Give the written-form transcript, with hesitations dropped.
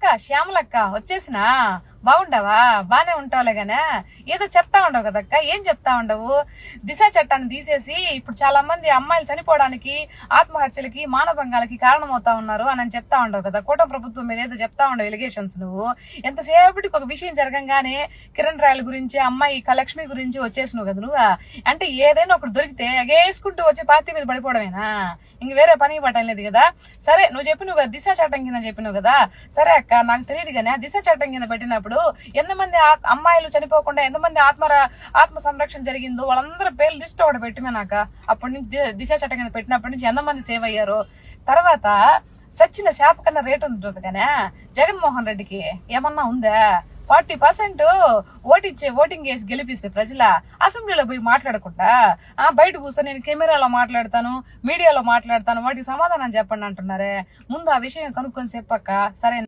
అక్క శ్యామలక్క వచ్చేసినా బాగుండవా? బానే ఉంటావులే గానే ఏదో చెప్తా ఉండవు కదక్క. ఏం చెప్తా ఉండవు? దిశ చట్టాన్ని తీసేసి ఇప్పుడు చాలా మంది అమ్మాయిలు చనిపోవడానికి, ఆత్మహత్యలకి, మానభంగాలకి కారణమవుతా ఉన్నారు అని చెప్తా ఉండవు కదా. కూటమి ప్రభుత్వం మీద ఏదో చెప్తా ఉండవు ఎలిగేషన్స్. నువ్వు ఎంతసేపటికి ఒక విషయం జరగంగానే కిరణ్ రాయల గురించి, అమ్మాయి లక్ష్మి గురించి వచ్చేసినావు కదా. నువ్వు అంటే ఏదైనా ఒకటి దొరికితే ఎగేసుకుంటూ వచ్చి పార్టీ మీద పడిపోవడమేనా? ఇంక వేరే పని పట్టం లేదు కదా. సరే నువ్వు చెప్పినావు కదా దిశ చట్టం కింద చెప్పినావు కదా. సరే అక్క నాకు తెలియదు కానీ దిశ చట్టం కింద పెట్టినప్పుడు ఎంతమంది అమ్మాయిలు చనిపోకుండా ఎంతమంది ఆత్మ సంరక్షణ జరిగిందో వాళ్ళందరూ పేర్లు లిస్ట్ ఒకటి పెట్టిమే నాకు. అప్పటి నుంచి దిశ చట్టం కింద పెట్టినప్పటి నుంచి ఎంతమంది సేవ్ అయ్యారు. తర్వాత సచ్చిన శాప కన్నా రేటు ఉంటుంది కానీ జగన్మోహన్ రెడ్డికి ఏమన్నా ఉందా? 40% ఓటింగ్ వేసి గెలిపిస్తే ప్రజల అసెంబ్లీలో పోయి మాట్లాడకుండా బయట కూర్చొని నేను కెమెరాలో మాట్లాడతాను, మీడియాలో మాట్లాడతాను, వాటికి సమాధానం చెప్పండి అంటున్నారే. ముందు ఆ విషయం కనుక్కొని చెప్పక్క. సరే